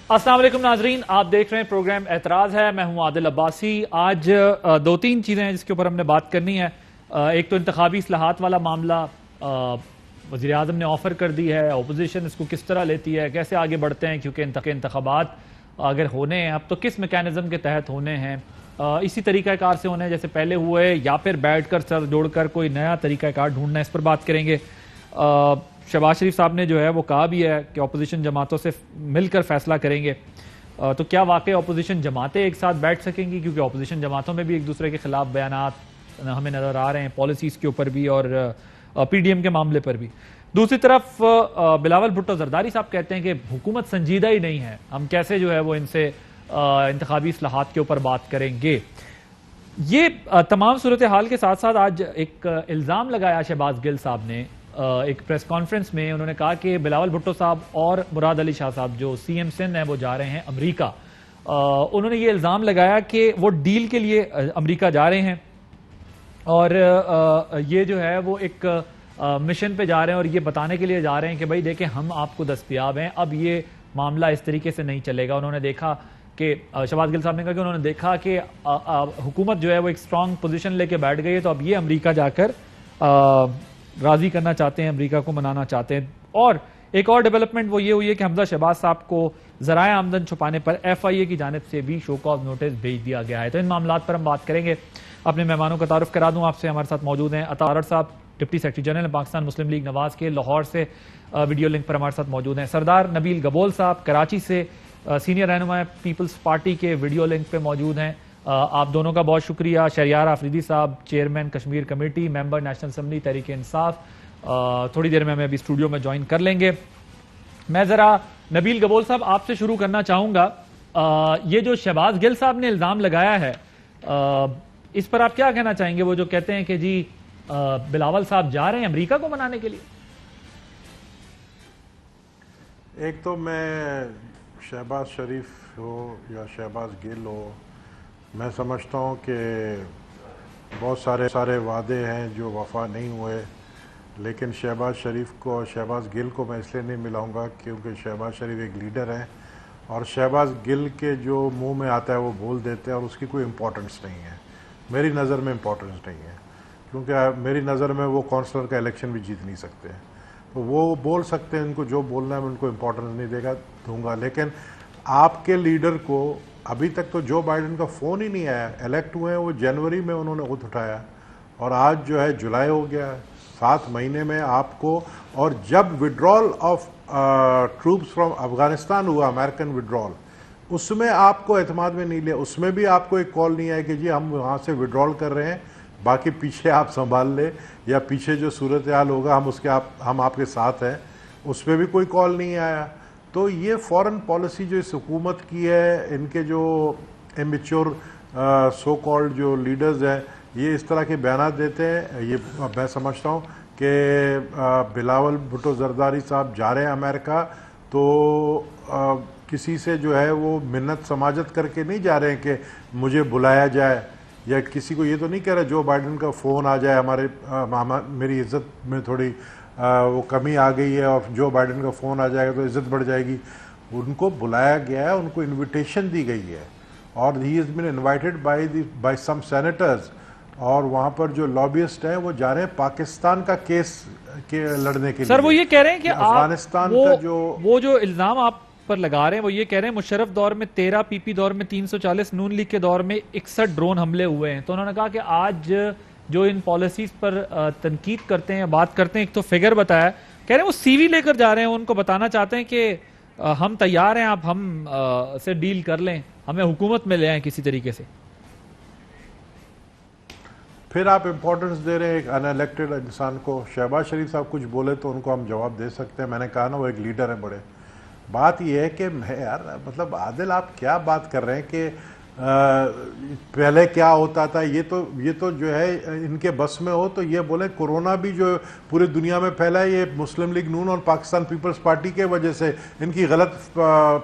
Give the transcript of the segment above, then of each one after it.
السلام علیکم ناظرین، آپ دیکھ رہے ہیں پروگرام اعتراض ہے. میں ہوں عادل عباسی. آج دو تین چیزیں ہیں جس کے اوپر ہم نے بات کرنی ہے. ایک تو انتخابی اصلاحات والا معاملہ، وزیر اعظم نے آفر کر دی ہے، اپوزیشن اس کو کس طرح لیتی ہے، کیسے آگے بڑھتے ہیں، کیونکہ انتخابات اگر ہونے ہیں اب تو کس میکینزم کے تحت ہونے ہیں، اسی طریقہ کار سے ہونے ہیں جیسے پہلے ہوئے، یا پھر بیٹھ کر سر جوڑ کر کوئی نیا طریقہ کار ڈھونڈنا ہے. اس پر بات کریں گے. شہباز شریف صاحب نے جو ہے وہ کہا بھی ہے کہ اپوزیشن جماعتوں سے مل کر فیصلہ کریں گے. تو کیا واقعی اپوزیشن جماعتیں ایک ساتھ بیٹھ سکیں گی؟ کیونکہ اپوزیشن جماعتوں میں بھی ایک دوسرے کے خلاف بیانات ہمیں نظر آ رہے ہیں، پالیسیز کے اوپر بھی اور پی ڈی ایم کے معاملے پر بھی. دوسری طرف بلاول بھٹو زرداری صاحب کہتے ہیں کہ حکومت سنجیدہ ہی نہیں ہے، ہم کیسے جو ہے وہ ان سے انتخابی اصلاحات کے اوپر بات کریں گے. یہ تمام صورتحال کے ساتھ ساتھ آج ایک الزام لگایا شہباز گل صاحب نے ایک پریس کانفرنس میں. انہوں نے کہا کہ بلاول بھٹو صاحب اور مراد علی شاہ صاحب جو سی ایم سندھ ہیں وہ جا رہے ہیں امریکہ. انہوں نے یہ الزام لگایا کہ وہ ڈیل کے لیے امریکہ جا رہے ہیں اور یہ جو ہے وہ ایک مشن پہ جا رہے ہیں اور یہ بتانے کے لیے جا رہے ہیں کہ بھائی دیکھیں ہم آپ کو دستیاب ہیں، اب یہ معاملہ اس طریقے سے نہیں چلے گا. انہوں نے دیکھا کہ شہباز گل صاحب نے کہا کہ انہوں نے دیکھا کہ حکومت جو ہے وہ ایک اسٹرانگ پوزیشن لے کے بیٹھ گئی ہے، تو اب یہ امریکہ جا کر راضی کرنا چاہتے ہیں، امریکہ کو منانا چاہتے ہیں. اور ایک اور ڈیولپمنٹ وہ یہ ہوئی ہے کہ حمزہ شہباز صاحب کو ذرائع آمدن چھپانے پر ایف آئی اے کی جانب سے بھی شو کاز نوٹس بھیج دیا گیا ہے. تو ان معاملات پر ہم بات کریں گے. اپنے مہمانوں کا تعارف کرا دوں آپ سے. ہمارے ساتھ موجود ہیں عطا ارڑ صاحب، ڈپٹی سیکرٹری جنرل پاکستان مسلم لیگ نواز کے، لاہور سے ویڈیو لنک پر ہمارے ساتھ موجود ہیں. سردار نبیل گبول صاحب کراچی سے سینئر رہنما پیپلز پارٹی کے، ویڈیو لنک پہ موجود ہیں. آپ دونوں کا بہت شکریہ. شہریار آفریدی صاحب چیئرمین کشمیر کمیٹی، ممبر نیشنل اسمبلی تحریک انصاف، تھوڑی دیر میں ہمیں ابھی اسٹوڈیو میں جوائن کر لیں گے. میں ذرا نبیل گبول صاحب آپ سے شروع کرنا چاہوں گا. یہ جو شہباز گل صاحب نے الزام لگایا ہے اس پر آپ کیا کہنا چاہیں گے؟ وہ جو کہتے ہیں کہ جی بلاول صاحب جا رہے ہیں امریکہ کو منانے کے لیے. ایک تو میں شہباز شریف ہو یا شہباز گل ہو، میں سمجھتا ہوں کہ بہت سارے وعدے ہیں جو وفا نہیں ہوئے، لیکن شہباز شریف کو اور شہباز گل کو میں اس لیے نہیں ملاؤں گا کیونکہ شہباز شریف ایک لیڈر ہے اور شہباز گل کے جو منہ میں آتا ہے وہ بول دیتے ہیں اور اس کی کوئی امپورٹنس نہیں ہے. میری نظر میں امپورٹنس نہیں ہے کیونکہ میری نظر میں وہ کونسلر کا الیکشن بھی جیت نہیں سکتے ہیں. تو وہ بول سکتے ہیں، ان کو جو بولنا ہے میں ان کو امپورٹنس نہیں دوں گا. لیکن آپ کے لیڈر کو ابھی تک تو جو بائیڈن کا فون ہی نہیں آیا. الیکٹ ہوئے ہیں وہ جنوری میں انہوں نے خود اٹھایا اور آج جو ہے جولائی ہو گیا، 7 مہینے میں آپ کو. اور جب withdrawal of troops from Afghanistan ہوا، امریکن وڈرال، اس میں آپ کو اعتماد میں نہیں لیا. اس میں بھی آپ کو ایک کال نہیں آیا کہ جی ہم وہاں سے وڈرال کر رہے ہیں، باقی پیچھے آپ سنبھال لیں یا پیچھے جو صورتحال ہوگا ہم آپ کے ساتھ ہیں. اس پہ بھی کوئی کال نہیں آیا. تو یہ فورن پالیسی جو اس حکومت کی ہے، ان کے جو امیچور سو کالڈ جو لیڈرز ہیں یہ اس طرح کے بیانات دیتے ہیں. یہ میں سمجھتا ہوں کہ بلاول بھٹو زرداری صاحب جا رہے ہیں امریکہ تو کسی سے جو ہے وہ منت سماجت کر کے نہیں جا رہے ہیں کہ مجھے بلایا جائے، یا کسی کو یہ تو نہیں کہہ رہا جو بائیڈن کا فون آ جائے میری عزت میں تھوڑی وہ کمی آ گئی ہے اور جو بائیڈن کا فون آ جائے گا تو عزت بڑھ جائے گی. ان کو بلایا گیا ہے، ان کو انویٹیشن دی گئی ہے اور ہی از بین انوائٹڈ بائی سم سینیٹرز، اور وہاں پر جو لابیسٹ ہیں وہ جا رہے ہیں پاکستان کا کیس لڑنے کے لیے. سر وہ یہ کہہ رہے ہیں کہ افغانستان کا وہ جو الزام آپ پر لگا رہے ہیں وہ یہ کہہ رہے ہیں مشرف دور میں 13 پی پی دور میں 340، نون لیگ کے دور میں 61 ڈرون حملے ہوئے ہیں. تو انہوں نے کہا کہ آج جو ان پالیسیز پر تنقید کرتے ہیں، بات کرتے ہیں، ایک تو فگر بتایا، کہہ رہے ہیں وہ سی وی لے کر جا رہے ہیں، ان کو بتانا چاہتے ہیں کہ ہم تیار ہیں، آپ ہم سے ڈیل کر لیں، ہمیں حکومت میں لے آئیں کسی طریقے سے. پھر آپ امپورٹنس دے رہے ہیں ایک ان الیکٹڈ انسان کو. شہباز شریف صاحب کچھ بولے تو ان کو ہم جواب دے سکتے ہیں. میں نے کہا نا وہ ایک لیڈر ہے بڑے. بات یہ ہے کہ یار مطلب عادل آپ کیا بات کر رہے ہیں کہ پہلے کیا ہوتا تھا. یہ تو جو ہے ان کے بس میں ہو تو یہ بولیں کورونا بھی جو پورے دنیا میں پھیلا ہے یہ مسلم لیگ نون اور پاکستان پیپلز پارٹی کے وجہ سے، ان کی غلط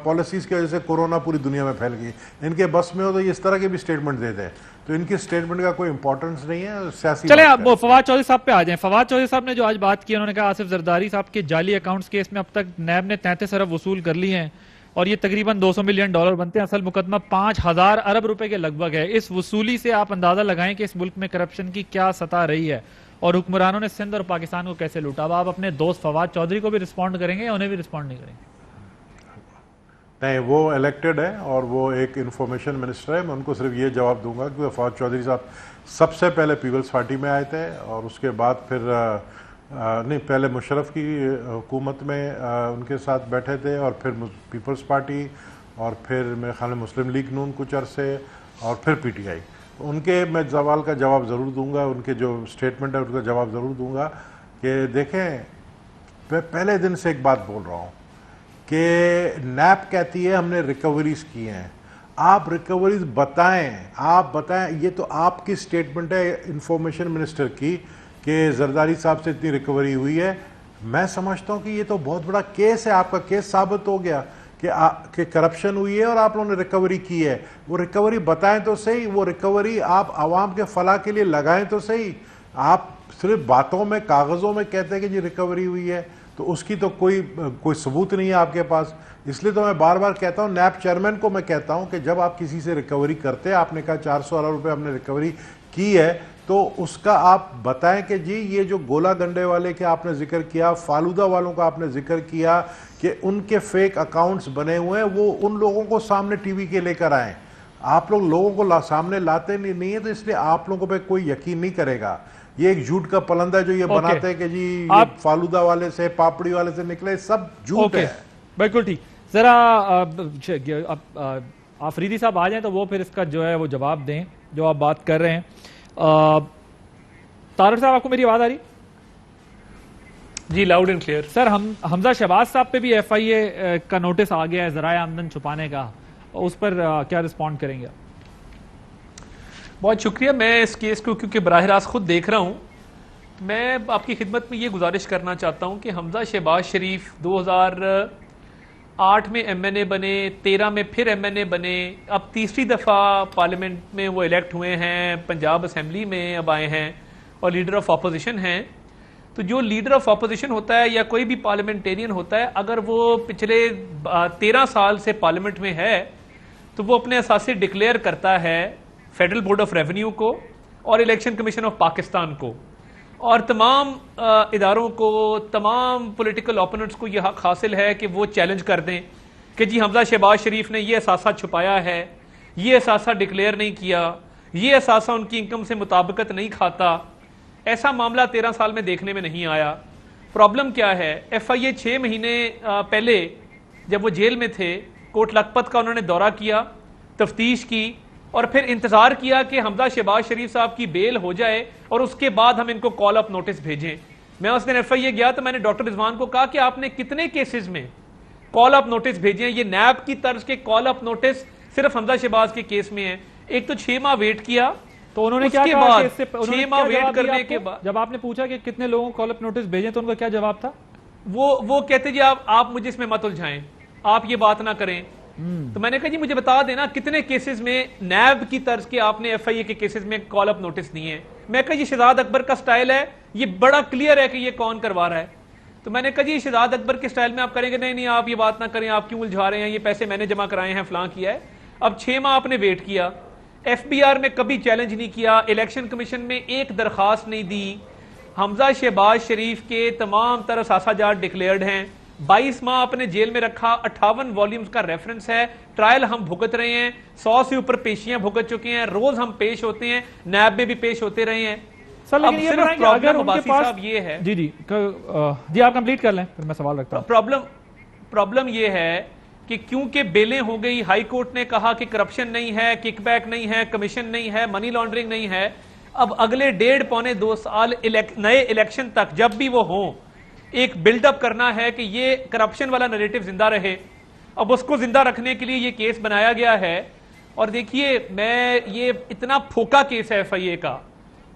پالیسیز کی وجہ سے کورونا پوری دنیا میں پھیل گئی. ان کے بس میں ہو تو یہ اس طرح کے بھی سٹیٹمنٹ دے دیں. تو ان کی سٹیٹمنٹ کا کوئی امپورٹنس نہیں ہے سیاسی. چلیں آپ فواد چودھری صاحب پہ آ جائیں. فواد چودھری صاحب نے جو آج بات کی، انہوں نے کہا آصف زرداری صاحب کے جعلی اکاؤنٹس کیس میں اب تک نیب نے 33 ارب وصول کر لی ہیں. اور یہ تقریباً $200 ملین بنتے ہیں. اصل مقدمہ 5000 ارب روپے کے لگ بھگ ہے. اس وصولی سے آپ اندازہ لگائیں کہ اس ملک میں کرپشن کی کیا سطح رہی ہے اور حکمرانوں نے سندھ اور پاکستان کو کیسے لوٹا. اب آپ اپنے دوست فواد چودھری کو بھی رسپونڈ کریں گے یا انہیں بھی رسپونڈ نہیں کریں گے؟ نہیں، وہ الیکٹڈ ہے اور وہ ایک انفارمیشن منسٹر ہے. میں ان کو صرف یہ جواب دوں گا کہ فواد چودھری صاحب سب سے پہلے پیپلز پارٹی میں آئے تھے اور اس کے بعد پھر نہیں، پہلے مشرف کی حکومت میں ان کے ساتھ بیٹھے تھے اور پھر پیپلز پارٹی اور پھر میرے خیال میں مسلم لیگ نون کچھ عرصے اور پھر پی ٹی آئی. ان کے میں سوال کا جواب ضرور دوں گا، ان کے جو اسٹیٹمنٹ ہے ان کا جواب ضرور دوں گا کہ دیکھیں، میں پہلے دن سے ایک بات بول رہا ہوں کہ نیب کہتی ہے ہم نے ریکوریز کی ہیں. آپ ریکوریز بتائیں، آپ بتائیں. یہ تو آپ کی اسٹیٹمنٹ ہے انفارمیشن منسٹر کی کہ زرداری صاحب سے اتنی ریکوری ہوئی ہے. میں سمجھتا ہوں کہ یہ تو بہت بڑا کیس ہے، آپ کا کیس ثابت ہو گیا کہ کرپشن ہوئی ہے اور آپ لوگوں نے ریکوری کی ہے. وہ ریکوری بتائیں تو صحیح، وہ ریکوری آپ عوام کے فلاح کے لیے لگائیں تو صحیح. آپ صرف باتوں میں کاغذوں میں کہتے ہیں کہ جی ریکوری ہوئی ہے، تو اس کی تو کوئی ثبوت نہیں ہے آپ کے پاس. اس لیے تو میں بار بار کہتا ہوں، نیب چیئرمین کو میں کہتا ہوں کہ جب آپ کسی سے ریکوری کرتے ہیں، آپ نے کہا 400 ارب روپے ہم نے ریکوری کی ہے، تو اس کا آپ بتائیں کہ جی یہ جو گولا گنڈے والے کے آپ نے ذکر کیا، فالودہ والوں کا آپ نے ذکر کیا کہ ان کے فیک اکاؤنٹس بنے ہوئے ہیں، وہ ان لوگوں کو سامنے ٹی وی کے لے کر آئیں. آپ لوگ لوگوں کو سامنے لاتے نہیں ہیں، تو اس لیے آپ لوگوں پہ کوئی یقین نہیں کرے گا. یہ ایک جھوٹ کا پلندہ ہے جو یہ بناتے ہیں کہ جی یہ فالودہ والے سے، پاپڑی والے سے نکلے، سب جھوٹ ہے. بالکل ٹھیک. ذرا آفریدی صاحب آ جائیں تو وہ پھر اس کا جو ہے وہ جواب دیں جو آپ بات کر رہے ہیں. طارق صاحب، آپ کو میری آواز آ رہی؟ جی، لاؤڈ اینڈ کلیئر. سر، حمزہ شہباز صاحب پہ بھی ایف آئی اے کا نوٹس آ گیا ہے ذرائع آمدن چھپانے کا، اس پر کیا رسپونڈ کریں گے؟ بہت شکریہ. میں اس کیس کو کیونکہ براہ راست خود دیکھ رہا ہوں، میں آپ کی خدمت میں یہ گزارش کرنا چاہتا ہوں کہ حمزہ شہباز شریف 2008 میں ایم این اے بنے، 13 میں پھر ایم این اے بنے، اب تیسری دفعہ پارلیمنٹ میں وہ الیکٹ ہوئے ہیں، پنجاب اسمبلی میں اب آئے ہیں اور لیڈر آف اپوزیشن ہیں. تو جو لیڈر آف اپوزیشن ہوتا ہے یا کوئی بھی پارلیمنٹیرین ہوتا ہے، اگر وہ پچھلے 13 سال سے پارلیمنٹ میں ہے تو وہ اپنے اثاثے ڈکلیئر کرتا ہے فیڈرل بورڈ آف ریونیو کو اور الیکشن کمیشن آف پاکستان کو، اور تمام اداروں کو، تمام پولیٹیکل اوپوننٹس کو یہ حق حاصل ہے کہ وہ چیلنج کر دیں کہ جی حمزہ شہباز شریف نے یہ اثاثہ چھپایا ہے، یہ اثاثہ ڈکلیئر نہیں کیا، یہ اثاثہ ان کی انکم سے مطابقت نہیں کھاتا. ایسا معاملہ 13 سال میں دیکھنے میں نہیں آیا. پرابلم کیا ہے؟ ایف آئی اے 6 مہینے پہلے جب وہ جیل میں تھے، کوٹ لکھپت کا انہوں نے دورہ کیا، تفتیش کی اور پھر انتظار کیا کہ حمزہ شہباز شریف صاحب کی بیل ہو جائے اور اس کے بعد ہم ان کو کال اپ نوٹس بھیجیں. میں اس دن ایف آئی اے گیا تو میں نے ڈاکٹر رضوان کو کہا کہ آپ نے کتنے کیسز میں کال اپ نوٹس بھیجے ہیں؟ یہ نیب کی طرز کے کال اپ نوٹس صرف حمزہ شہباز کے کیس میں ہیں. ایک تو 6 ماہ ویٹ کیا، تو انہوں نے کیا کہا؟ 6 ماہ ویٹ کرنے کے بعد جب آپ نے پوچھا کہ کتنے لوگوں کو کال اپ نوٹس بھیجیں تو ان کا کیا جواب تھا؟ وہ کہتے جی آپ مجھے اس میں مت الجھائیں، آپ یہ بات نہ کریں. تو میں نے کہا جی مجھے بتا دینا کتنے کیسز میں نیب کی طرز کے آپ نے ایف آئی اے کے کیسز میں کال اپ نوٹس دیے ہیں. میں کہا یہ شہزاد اکبر کا سٹائل ہے، یہ بڑا کلیئر ہے کہ یہ کون کروا رہا ہے. تو میں نے کہا جی شہزاد اکبر کے سٹائل میں آپ کریں گے؟ نہیں آپ یہ بات نہ کریں، آپ کیوں الجھا رہے ہیں، یہ پیسے میں نے جمع کرائے ہیں، فلاں کیا ہے. اب 6 ماہ آپ نے ویٹ کیا، ایف بی آر میں کبھی چیلنج نہیں کیا، الیکشن کمیشن میں ایک درخواست نہیں دی. حمزہ شہباز شریف کے تمام تر اثاثہ جات ڈکلیئرڈ ہیں. 22 ماہ اپنے جیل میں رکھا، 58 والیومز کا ریفرنس ہے. ٹرائل ہم بھگت رہے ہیں، 100 سے اوپر پیشیاں بھگت چکے ہیں، روز ہم پیش ہوتے ہیں، نیب میں بھی پیش ہوتے رہے ہیں. سر لیکن یہ بتائیں کہ اگر ان کے پاس یہ ہے جی آپ کمپلیٹ کر لیں پھر میں سوال رکھتا ہوں. پرابلم یہ ہے کہ کیونکہ بیلیں ہو گئی، ہائی کورٹ نے کہا کہ کرپشن نہیں ہے، کک بیک نہیں ہے، کمیشن نہیں ہے، منی لانڈرنگ نہیں ہے. اب اگلے 1.5 پونے 2 سال نئے الیکشن تک جب بھی وہ ہوں، ایک بلڈ اپ کرنا ہے کہ یہ کرپشن والا نریٹو زندہ رہے. اب اس کو زندہ رکھنے کے لیے یہ کیس بنایا گیا ہے. اور دیکھیے یہ اتنا پھوکا کیس ہے ایف آئی اے کا،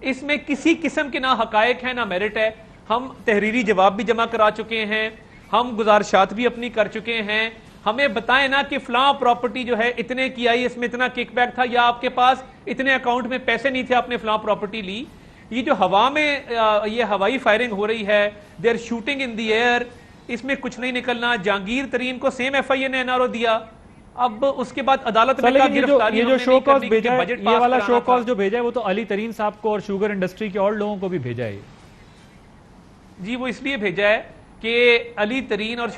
اس میں کسی قسم کے نہ حقائق ہیں نہ میرٹ ہے. ہم تحریری جواب بھی جمع کرا چکے ہیں، ہم گزارشات بھی اپنی کر چکے ہیں. ہمیں بتائیں نا کہ فلاں پراپرٹی جو ہے اتنے کی آئی، اس میں اتنا کک بیک تھا، یا آپ کے پاس اتنے اکاؤنٹ میں پیسے نہیں تھے، آپ نے فلاں پراپرٹی لی. یہ جو ہوا میں یہ ہوائی فائرنگ ہو رہی ہے، they are shooting in the air, اس میں کچھ نہیں نکلنا. جہانگیر ترین کو سیم ایف آئی اے نے این آر او دیا, اب اس کے بعد عدالت میں کہا گرفتاری یہ جو شو کاز بھیجا ہے, بجٹ یہ والا شو کاز جو بھیجا ہے وہ تو علی ترین صاحب کو اور شوگر انڈسٹری کے اور لوگوں کو بھی بھیجا ہے. جی وہ اس لیے بھیجا ہے کہ علی ترین اور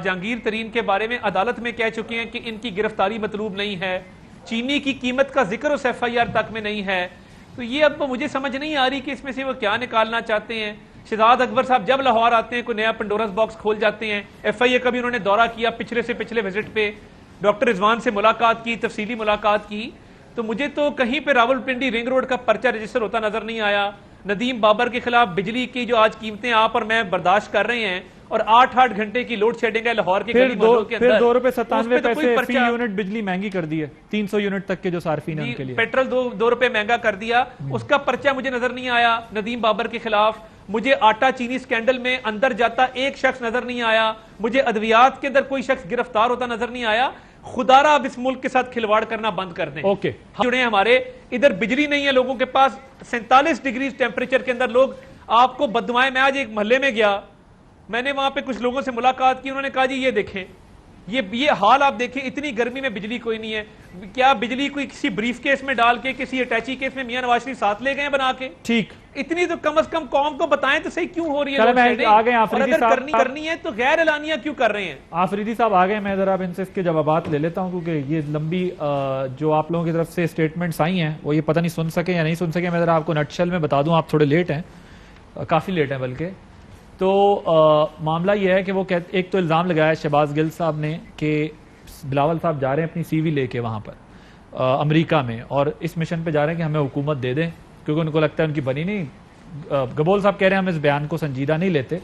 جہانگیر ترین کے بارے میں عدالت میں کہہ چکے ہیں کہ ان کی گرفتاری مطلوب نہیں ہے, چینی کی قیمت کا ذکر اس ایف آئی آر تک میں نہیں ہے. تو یہ اب مجھے سمجھ نہیں آ رہی کہ اس میں سے وہ کیا نکالنا چاہتے ہیں. شہزاد اکبر صاحب جب لاہور آتے ہیں کوئی نیا پنڈورس باکس کھول جاتے ہیں. ایف آئی اے کا بھی انہوں نے دورہ کیا پچھلے سے پچھلے وزٹ پہ, ڈاکٹر رضوان سے ملاقات کی, تفصیلی ملاقات کی, تو مجھے تو کہیں پہ راولپنڈی رنگ روڈ کا پرچہ رجسٹر ہوتا نظر نہیں آیا. ندیم بابر کے خلاف بجلی کی جو آج قیمتیں آپ اور میں برداشت کر رہے ہیں, اور 8 گھنٹے کی لوڈ شیڈنگ ہے لاہور کے گلی محلوں کے اندر, پھر 2 روپے 97 پیسے فی یونٹ بجلی مہنگی کر دی ہے, 300 یونٹ تک کے جو صارفین ہیں ان کے لیے پیٹرول 2 روپے مہنگا کر دیا. اس کا پرچہ مجھے نظر نہیں آیا ندیم بابر کے خلاف. مجھے آٹا چینی سکینڈل میں اندر جاتا ایک شخص نظر نہیں آیا. مجھے ادویات کے اندر کوئی شخص گرفتار ہوتا نظر نہیں آیا. خدا را اب اس ملک کے ساتھ کھلواڑ کرنا بند کر دیں. اوکے جڑے ہمارے ادھر بجلی نہیں ہے لوگوں کے پاس, 47 ڈگری ٹیمپریچر کے اندر لوگ آپ کو بددعائیں. میں آج ایک محلے میں گیا, میں نے وہاں پہ کچھ لوگوں سے ملاقات کی, انہوں نے کہا جی یہ دیکھیں یہ حال آپ دیکھیں, اتنی گرمی میں بجلی کوئی نہیں ہے. کیا بجلی کوئی کسی بریف کیس میں ڈال کے, کسی اٹیچی کیس میں میاں نواز شریف ساتھ لے گئے بنا کے؟ ٹھیک, اتنی تو کم از کم قوم کو بتائیں تو صحیح کیوں ہو رہی ہے. اور اگر کرنی ہے تو غیر اعلانیہ کیوں کر رہے ہیں؟ آفریدی صاحب آ گئے, میں ذرا ان سے اس کے جوابات لے لیتا ہوں, کیونکہ یہ لمبی جو آپ لوگوں کی طرف سے اسٹیٹمنٹس آئی ہیں وہ یہ پتہ نہیں سن سکے یا نہیں سن سکے. میں ذرا آپ کو نٹشل میں بتا دوں, آپ تھوڑے لیٹ ہیں, کافی لیٹ ہیں بلکہ. تو معاملہ یہ ہے کہ وہ ایک تو الزام لگایا شہباز گل صاحب نے کہ بلاول صاحب جا رہے ہیں اپنی سی وی لے کے وہاں پر امریکہ میں, اور اس مشن پہ جا رہے ہیں کہ ہمیں حکومت دے دیں, کیونکہ ان کو لگتا ہے ان کی بنی نہیں. گبول صاحب کہہ رہے ہیں ہم اس بیان کو سنجیدہ نہیں لیتے,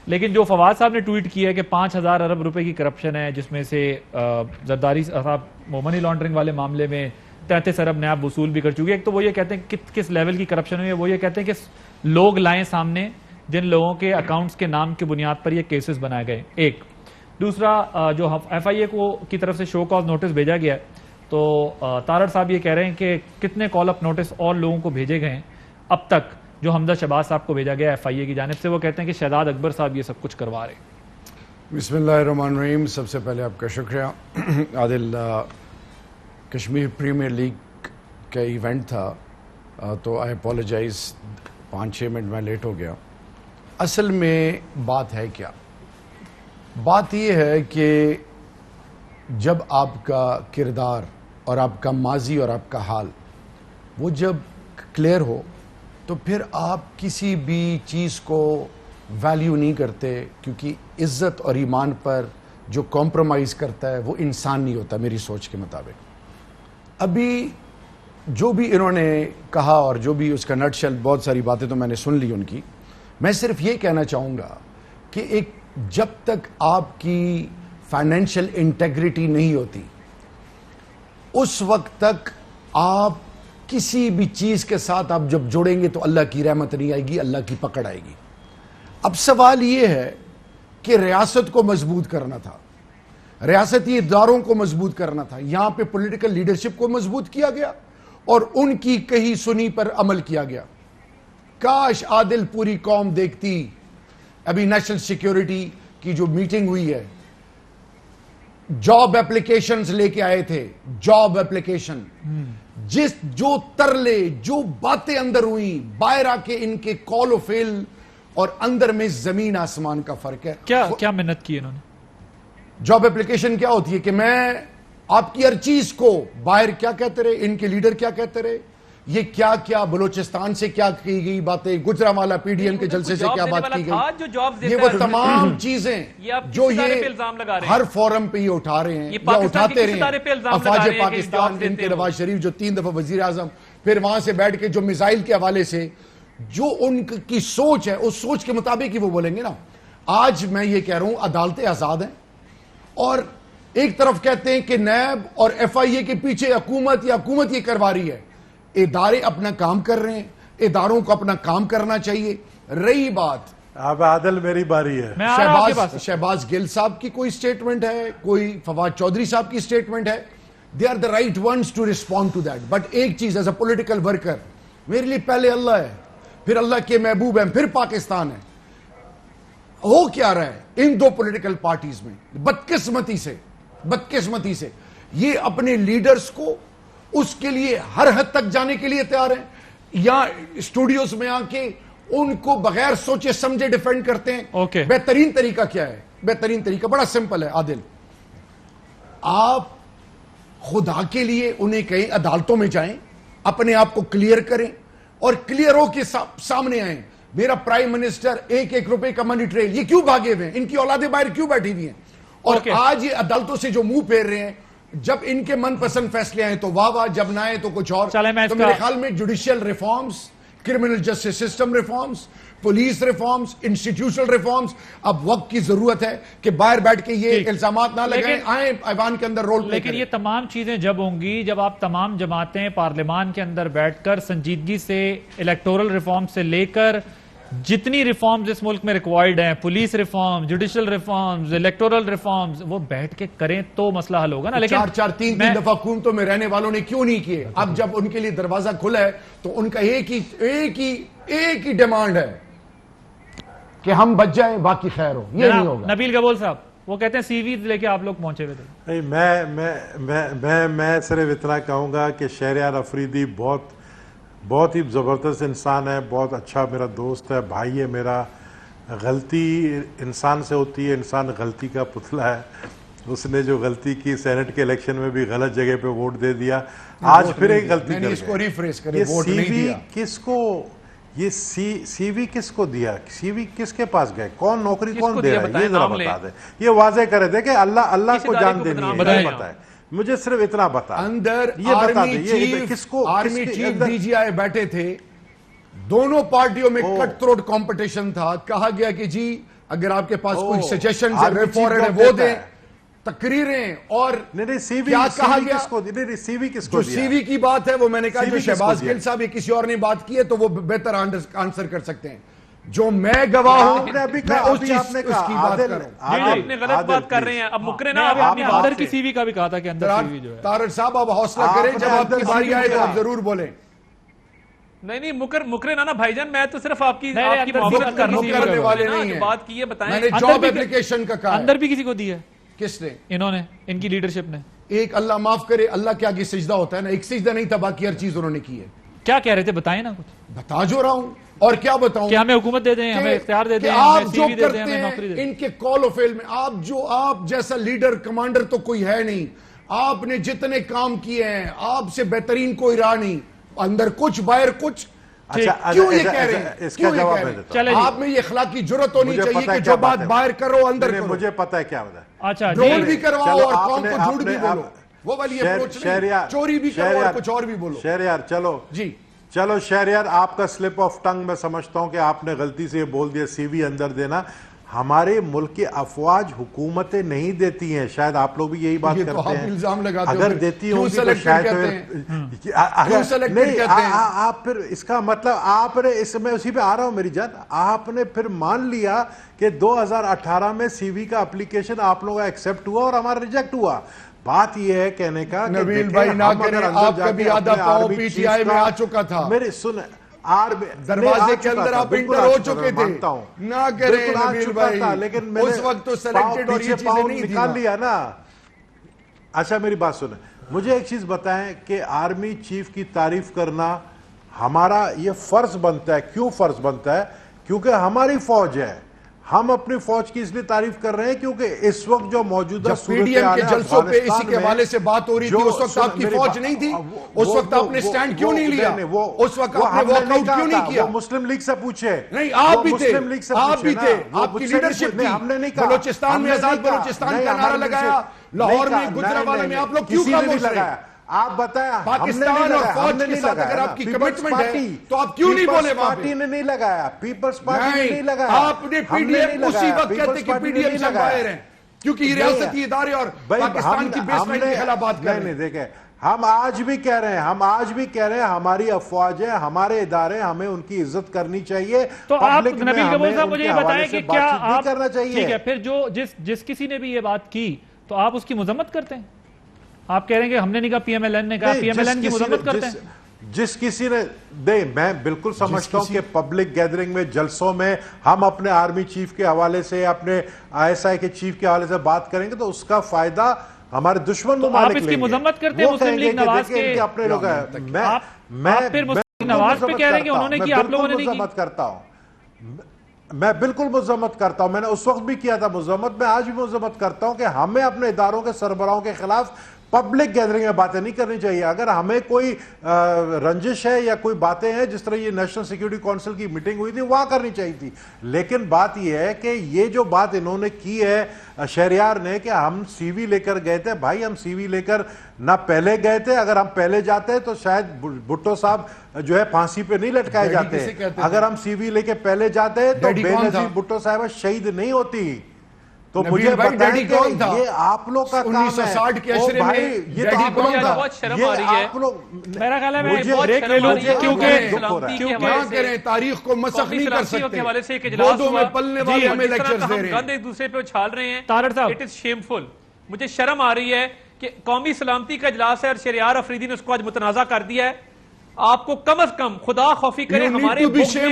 لیکن جو فواد صاحب نے ٹویٹ کیا ہے کہ 5000 ارب روپے کی کرپشن ہے, جس میں سے زرداری صاحب منی لانڈرنگ والے معاملے میں 33 ارب نیاب وصول بھی کر چکے. ایک تو وہ یہ کہتے ہیں کس لیول کی کرپشن ہوئی ہے, وہ یہ کہتے ہیں کہ لوگ لائیں سامنے جن لوگوں کے اکاؤنٹس کے نام کی بنیاد پر یہ کیسز بنائے گئے. ایک دوسرا جو ایف آئی اے کو کی طرف سے شو کاز نوٹس بھیجا گیا ہے, تو تارڑ صاحب یہ کہہ رہے ہیں کہ کتنے کال اپ نوٹس اور لوگوں کو بھیجے گئے ہیں اب تک, جو حمزہ شہباز صاحب کو بھیجا گیا ایف آئی اے کی جانب سے. وہ کہتے ہیں کہ شہزاد اکبر صاحب یہ سب کچھ کروا رہے ہیں. بسم اللہ الرحمن الرحیم. سب سے پہلے آپ کا شکریہ. عادل, کشمیر پریمیئر لیگ کا ایونٹ تھا تو آئی اپولوجائز, 5-6 منٹ میں لیٹ ہو گیا. اصل میں بات ہے کیا؟ بات یہ ہے کہ جب آپ کا کردار اور آپ کا ماضی اور آپ کا حال وہ جب کلیئر ہو تو پھر آپ کسی بھی چیز کو ویلیو نہیں کرتے, کیونکہ عزت اور ایمان پر جو کمپرومائز کرتا ہے وہ انسان نہیں ہوتا میری سوچ کے مطابق. ابھی جو بھی انہوں نے کہا اور جو بھی اس کا نٹ شیل, بہت ساری باتیں تو میں نے سن لی ان کی. میں صرف یہ کہنا چاہوں گا کہ جب تک آپ کی فائنینشیل انٹیگریٹی نہیں ہوتی اس وقت تک آپ کسی بھی چیز کے ساتھ آپ جب جڑیں گے تو اللہ کی رحمت نہیں آئے گی, اللہ کی پکڑ آئے گی. اب سوال یہ ہے کہ ریاست کو مضبوط کرنا تھا, ریاستی اداروں کو مضبوط کرنا تھا, یہاں پہ پولیٹیکل لیڈرشپ کو مضبوط کیا گیا اور ان کی کہی سنی پر عمل کیا گیا. کاش عادل پوری قوم دیکھتی, ابھی نیشنل سیکیورٹی کی جو میٹنگ ہوئی ہے, جاب اپلیکیشنز لے کے آئے تھے, جاب اپلیکیشن, جو ترلے جو باتیں اندر ہوئی, باہر آ کے ان کے کال و فیل اور اندر میں زمین آسمان کا فرق ہے. کیا محنت کی انہوں نے؟ جاب اپلیکیشن کیا ہوتی ہے کہ میں آپ کی ہر چیز کو باہر کیا کہتے رہے, ان کے لیڈر کیا کہتے رہے, یہ کیا بلوچستان سے کیا کی گئی باتیں, گجرانوالہ پی ڈی ایم کے جلسے سے کیا بات کی گئی, یہ وہ تمام چیزیں جو یہ ہر فورم پہ یہ اٹھا رہے ہیں یا اٹھاتے رہے ہیں. افواج پاکستان, ان کے نواز شریف جو 3 دفعہ وزیر اعظم, پھر وہاں سے بیٹھ کے جو میزائل کے حوالے سے جو ان کی سوچ ہے اس سوچ کے مطابق ہی وہ بولیں گے نا. آج میں یہ کہہ رہا ہوں عدالتیں آزاد ہیں, اور ایک طرف کہتے ہیں کہ نیب اور ایف آئی اے کے پیچھے حکومت یا حکومت یہ کروا رہی ہے. ادارے اپنا کام کر رہے ہیں, اداروں کو اپنا کام کرنا چاہیے. رہی بات اب عادل میری باری ہے, شہباز گل صاحب کی کوئی سٹیٹمنٹ ہے, کوئی فواد چودھری صاحب کی سٹیٹمنٹ ہے, they are the right ones to respond to that. But ایک چیز ایز اے پولیٹیکل ورکر, میرے لیے پہلے اللہ ہے, پھر اللہ کے محبوب ہیں, پھر پاکستان ہے. ہو کیا رہا ہے ان دو پولیٹیکل پارٹیز میں؟ بدقسمتی سے یہ اپنے لیڈرز کو اس کے لیے ہر حد تک جانے کے لیے تیار ہیں، یا اسٹوڈیوز میں آ کے ان کو بغیر سوچے سمجھے ڈیفینڈ کرتے ہیں۔ بہترین طریقہ کیا ہے؟ بہترین طریقہ بڑا سمپل ہے عادل، آپ خدا کے لیے انہیں کہیں عدالتوں میں جائیں، اپنے آپ کو کلیئر کریں اور کلیئر ہو کے سامنے آئیں۔ میرا پرائم منسٹر 1-1 روپے کا منی ٹریل، یہ کیوں بھاگے ہوئے ہیں؟ ان کی اولادیں باہر کیوں بیٹھی ہوئی ہیں؟ اور آج یہ عدالتوں سے جو منہ پھیر رہے ہیں، جب ان کے من پسند فیصلے آئیں تو واہ واہ، جب نہ آئے تو کچھ اور۔ تو میرے خیال میں judicial reforms, criminal justice system reforms, police reforms, institutional reforms, اب وقت کی ضرورت ہے کہ باہر بیٹھ کے یہ الزامات نہ لگائیں، آئیں ایوان کے اندر رول پلے کریں۔ لیکن یہ تمام چیزیں جب ہوں گی جب آپ تمام جماعتیں پارلیمان کے اندر بیٹھ کر سنجیدگی سے الیکٹورل ریفارم سے لے کر جتنی ریفارمز اس ملک میں ریکوائرڈ ہیں، police reforms, judicial reforms, electoral reforms, وہ بیٹھ کے کریں تو مسئلہ حل ہوگا نا۔ لیکن تین دفعہ حکومتوں میں رہنے والوں نے کیوں نہیں کیے؟ اب جب ان کے لیے دروازہ کھلا ہے تو ان کا ایک ہی ڈیمانڈ ہے کہ ہم بچ جائیں، باقی خیر ہو، یہ نہیں ہوگا۔ نبیل گبول صاحب وہ کہتے ہیں سی وی لے کے آپ لوگ پہنچے ہوئے تھے۔ میں صرف اتنا کہوں گا کہ شہریار افریدی بہت ہی زبردست انسان ہے، بہت اچھا میرا دوست ہے، بھائی ہے میرا۔ غلطی انسان سے ہوتی ہے، انسان غلطی کا پتلا ہے۔ اس نے جو غلطی کی سینٹ کے الیکشن میں بھی غلط جگہ پہ ووٹ دے دیا، آج پھر ایک غلطی کر گیا۔ یہ سی وی کس کو، یہ سی وی کس کو دیا؟ سی وی کس کے پاس گئے؟ کون نوکری کون دے رہا ہے؟ یہ ذرا بتا دیں، یہ واضح کرے دے کہ اللہ کو جان دینی ہے، یہ بتائیں مجھے، صرف اتنا بتا۔ اندر آرمی چیف ڈی جی آئی بیٹھے تھے، دونوں پارٹیوں میں کٹ تھروٹ کمپٹیشن تھا، کہا گیا کہ جی اگر آپ کے پاس کوئی سجیشنز ہے وہ دیں، تقریریں، اور کیا کہا گیا؟ جو سی وی کی بات ہے وہ میں نے کہا جو شہباز گل صاحب یا کسی اور نے بات کی ہے تو وہ بہتر آنسر کر سکتے ہیں۔ جو میں گواہ ہوں میں اس چیز کی بات کروں۔ آپ نے غلط بات کر رہے ہیں، اب مکرے نا، آپ نے اندر کی سی وی کا بھی کہا تھا کہ اندر سی وی جو ہے۔ طارق صاحب آپ حوصلہ کریں، جب آپ کی باری آئے تو آپ ضرور بولیں۔ نہیں مکرے نا بھائی جان، میں تو صرف آپ کی معافرت کر رہا ہوں، جو بات کی ہے بتائیں۔ میں نے جاب اپلیکیشن کا کہا، اندر بھی کسی کو دی ہے؟ کس نے؟ انہوں نے، ان کی لیڈرشپ نے۔ ایک اللہ معاف کرے، اللہ کے آگے سجدہ ہوتا ہے نا، ایک سجدہ نہیں تھا، باقی ہر چیز انہوں نے کی ہے۔ کیا کہہ رہے تھے بتائیں نا کچھ۔ بتا جو رہا ہوں، اور کیا بتاؤں کہ ہمیں حکومت دے دیں، ہمیں اختیار دے دیں، آپ جو کرتے ہیں ان کے کال و فعل میں، آپ جیسا لیڈر کمانڈر تو کوئی ہے نہیں، آپ نے جتنے کام کیے ہیں آپ سے بہترین کوئی راہ نہیں، اندر کچھ باہر کچھ۔ کیوں یہ کہہ رہے ہیں؟ اس کا جواب میں دیتا ہوں۔ آپ میں یہ اخلاقی جرت ہونی چاہیے کہ جو بات باہر کرو اندر کرو۔ مجھے پتہ ہے کیا بتا، اچھا ڈرول بھی کرواؤ اور قوم کو جھوٹ بھی بولو، وہ والی اپروچ نہیں، چوری بھی کرو اور کچھ اور بھی بولو۔ شہریار چلو شہریار، آپ کا سلپ آف ٹنگ میں سمجھتا ہوں کہ آپ نے غلطی سے یہ بول دیا سی وی اندر دینا۔ ہمارے ملک کی افواج حکومتیں نہیں دیتی ہیں، شاید آپ لوگ بھی یہی بات کرتے ہیں، اگر دیتی ہوں گی تو شاید نہیں، آپ پھر اس کا مطلب آپ نے، اس میں اسی پہ آ رہا ہوں میری جان، آپ نے پھر مان لیا کہ 2018 میں سی وی کا اپلیکیشن آپ لوگوں کا ایکسپٹ ہوا اور ہمارا ریجیکٹ ہوا۔ بات یہ ہے کہنے کا کہ نبیل بھائی نہ کریں، آپ کا بھی آدھا پاؤں پی ٹی آئی میں آ چکا تھا، میری سن، دروازے کے اندر آپ انٹر ہو چکے تھے، نہ کریں نبیل بھائی، لیکن اس وقت تو سلیکٹڈ اور یہ چیزیں نہیں تھی، نکال لیا نا۔ اچھا میری بات سنیں، مجھے ایک چیز بتائیں کہ آرمی چیف کی تعریف کرنا ہمارا یہ فرض بنتا ہے۔ کیوں فرض بنتا ہے؟ کیونکہ ہماری فوج ہے، ہم اپنی فوج کی اس لیے تعریف کر رہے ہیں کیونکہ اس وقت جو موجودہ پی ڈی ایم کے جلسوں پہ اسی کے حوالے سے بات ہو رہی تھی، اس وقت آپ کی فوج نہیں تھی، اس وقت آپ نے سٹینڈ کیوں نہیں لیا، اس وقت آپ نے واک آؤٹ کیوں نہیں کیا؟ مسلم لیگ سے پوچھے، نہیں آپ بھی تھے، آپ بھی تھے، آپ کی لیڈرشپ تھی، بلوچستان میں آزاد بلوچستان کا نعرہ لگایا، لاہور میں گجرانوالہ میں آپ لوگ کیوں خاموش رہے؟ آپ بتائیں، پاکستان اور فوج کے ساتھ اگر آپ کی کمٹمنٹ ہے تو آپ کیوں نہیں بولے؟ پارٹی نے نہیں لگایا، پیپلز پارٹی نے نہیں لگایا، آپ نے پی ڈی ایم اسی وقت کہتے کہ پی ڈی ایم سے باہر ہیں کیونکہ یہ ریاستی ادارے اور پاکستان کی بیس لائن کے خلاف بات کر رہے ہیں۔ دیکھیں ہم آج بھی کہہ رہے ہیں ہماری افواج ہے، ہمارے ادارے، ہمیں ان کی عزت کرنی چاہیے۔ تو آپ نبیل گبول صاحب مجھے یہ بتائیں کہ کیا آپ، ٹھیک ہے پھر جو جس کسی نے بھی یہ بات کی تو آپ اس کی مذمت کرتے ہیں؟ آپ کہہ رہے ہیں کہ ہم نے نہیں کہا، پی ایم ایل این نے کہا، پی ایم ایل این کی مذمت کرتے ہیں؟ جس کسی نے نہیں، میں بالکل سمجھتا ہوں کہ پبلک گیدرنگ میں، جلسوں میں ہم اپنے آرمی چیف کے حوالے سے، اپنے ISI کے چیف کے حوالے سے بات کریں گے تو اس کا فائدہ ہمارے دشمن ممالک آپ اس کی مذمت کرتے ہیں مسلم لیگ نواز کے اپنے لوگ ہیں. آپ پھر مسلم لیگ نواز پہ کہہ رہے ہیں کہ انہوں نے کی، آپ لوگوں نے نہیں کی. مذمت کرتا ہوں میں، بالکل مذمت کرتا ہوں. میں نے اس وقت بھی کیا تھا مذمت، میں آج بھی مذمت کرتا ہوں کہ ہمیں اپنے اداروں کے سربراہوں کے خلاف پبلک گیدرنگ میں باتیں نہیں کرنی چاہیے. اگر ہمیں کوئی رنجش ہے یا کوئی باتیں ہیں، جس طرح یہ نیشنل سیکیورٹی کونسل کی میٹنگ ہوئی تھی وہاں کرنی چاہیے تھی. لیکن بات یہ ہے کہ یہ جو بات انہوں نے کی ہے شہریار نے کہ ہم سی وی لے کر گئے تھے، بھائی ہم سی وی لے کر نہ پہلے گئے تھے. اگر ہم پہلے جاتے تو شاید بھٹو صاحب جو ہے پھانسی پہ نہیں لٹکائے جاتے. اگر ہم سی وی لے کے پہلے جاتے تو بے نظیر بھٹو صاحب شہید نہیں ہوتی. تو مجھے بتائیں کہ یہ آپ لوگ کا کام ہے. 1960 کے عشرے میں یہ تو آپ لوگ کا، بہت شرم آ رہی ہے. میرا خیال ہے میں بریک لے لوں کیونکہ کریں تاریخ کو مسخ نہیں کر سکتے. بودوں میں پلنے والے ہمیں لیکچرز دے رہے ہیں. گند ایک دوسرے پہ اچھال رہے ہیں. طاہر صاحب اٹ از شیمفل. مجھے شرم آ رہی ہے کہ قومی سلامتی کا اجلاس ہے اور شہریار افریدی نے اس کو آج متنازع کر دیا ہے. آپ کو کم از کم خدا خوفی کرے ہمارے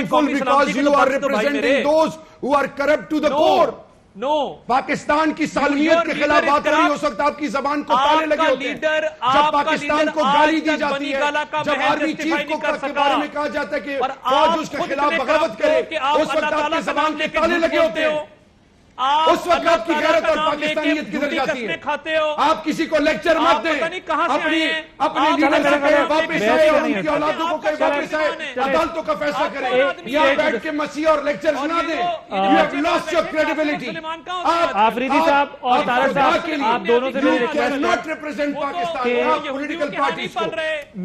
قومی سلامتی کو. نو، پاکستان کی سالمیت کے خلاف بات نہیں ہو سکتا. آپ کی زبان کو تالے لگے ہوتے ہیں. جب پاکستان کو گالی دی جاتی ہے، جب آرمی چیف کو کے بارے میں کہا جاتا ہے کہ فوج اس کے خلاف بغاوت کرے، اس وقت آپ کی زبان کے تالے لگے ہوتے ہیں. اس وقت آپ کی غیرت اور پاکستانیت کدھر جاتی ہے؟ آپ کسی کو لیکچر مت دیں. اپنی لیڈر سے کہیں واپس آئے اور ان کی اولادوں کو کہیں واپس آئے، عدالتوں کا فیصلہ کریں. یہاں بیٹھ کے مسیح اور لیکچرز نہ دیں. You have lost your credibility. Afridi صاحب اور طاہر صاحب، آپ دونوں سے میری ریکویسٹ ہے not represent Pakistan. آپ پولیٹیکل پارٹیز کو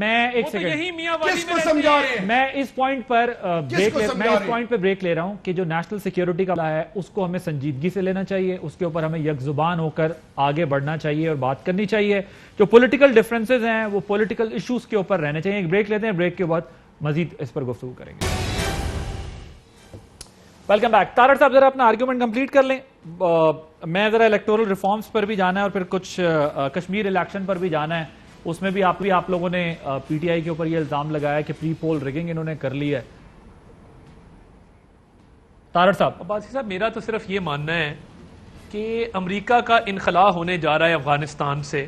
میں ایک سیکنڈ کس کو سمجھا رہے ہیں؟ میں اس پوائنٹ پر بریک لے رہا ہوں کہ جو نیشنل سیکیورٹی کا ہے اس کو ہمیں سنجیدگی سے لینا چاہیے. اس کے اوپر ہمیں یک زبان ہو کر آگے بڑھنا چاہیے اور بات کرنی چاہیے. جو پولیٹیکل ڈیفرنسز ہیں وہ پولیٹیکل ایشوز کے اوپر رہنے چاہیے. ایک بریک لیتے ہیں، بریک کے بعد مزید اس پر گفتگو کریں گے. Welcome back. طاہر صاحب ذرا اپنا آرگیومنٹ کمپلیٹ کر لیں. میں ذرا الیکٹورل ریفارمز پر بھی جانا ہے اور پھر کچھ کشمیر الیکشن پر بھی جانا ہے. اس میں بھی آپ لوگوں نے پی ٹی آئی کے اوپر یہ الزام لگایا کہ پری پول ریگنگ انہوں نے کر لی ہے. طاہر صاحب. عباسی صاحب، میرا تو صرف یہ ماننا ہے کہ امریکہ کا انخلاء ہونے جا رہا ہے افغانستان سے.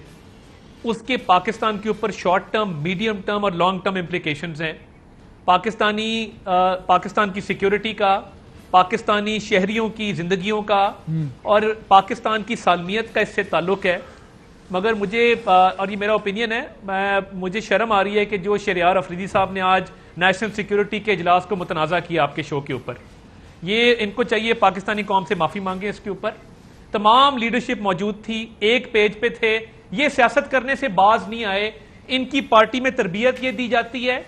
اس کے پاکستان کے اوپر شارٹ ٹرم، میڈیم ٹرم اور لانگ ٹرم امپلیکیشنز ہیں. پاکستان کی سیکیورٹی کا، پاکستانی شہریوں کی زندگیوں کا اور پاکستان کی سالمیت کا اس سے تعلق ہے. مگر مجھے، اور یہ میرا اوپینین ہے، مجھے شرم آ رہی ہے کہ جو شہریار افریدی صاحب نے آج نیشنل سیکیورٹی کے اجلاس کو متنازع کیا آپ کے شو کے اوپر. یہ ان کو چاہیے پاکستانی قوم سے معافی مانگے. اس کے اوپر تمام لیڈرشپ موجود تھی، ایک پیج پہ تھے. یہ سیاست کرنے سے باز نہیں آئے. ان کی پارٹی میں تربیت یہ دی جاتی ہے.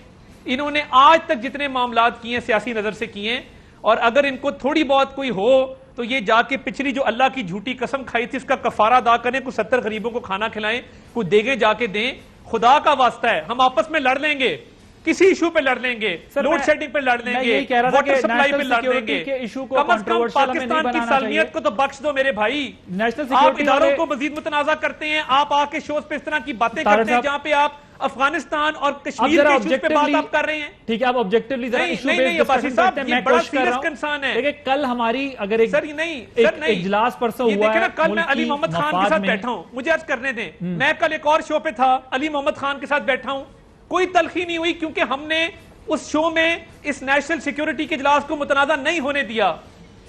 انہوں نے آج تک جتنے معاملات کیے ہیں سیاسی نظر سے کیے ہیں، اور اگر ان کو تھوڑی بہت کوئی ہو تو یہ جا کے پچھلی جو اللہ کی جھوٹی قسم کھائی تھی اس کا کفارہ ادا کریں. کوئی 70 غریبوں کو کھانا کھلائیں، کوئی دیگیں جا کے دیں. خدا کا واسطہ ہے، ہم آپس میں لڑ لیں گے، کسی ایشو پہ لڑ لیں گے، لوڈ شیڈنگ پہ لڑ لیں گے، واٹر سپلائی پہ لڑ لیں گے. کم از کم پاکستان کی سالمیت کو تو بخش دو میرے بھائی. آپ اداروں کو مزید متنازع کرتے ہیں. آپ آ کے شوز پہ اس طرح کی باتیں کرتے ہیں جہاں پہ آپ افغانستان اور کشمیر کے ایشوز پہ بات آپ کر رہے ہیں. ٹھیک ہے، آپ آبجیکٹیولی ذرا ایشو بیس ڈسکشن کرتے ہیں. میں کوشش کر رہا ہوں لیکن کل ہماری اگر ایک اجلاس پرسوں ہوا ہے، کل میں علی محمد خان کے ساتھ بیٹھا ہوں، مجھے عرض کرنے دیں. میں کل ایک اور شو پہ تھا، علی محمد خان کے ساتھ بیٹھا ہوں. کوئی تلخی نہیں ہوئی کیونکہ ہم نے اس شو میں اس نیشنل سیکیورٹی کے اجلاس کو متنازع نہیں ہونے دیا.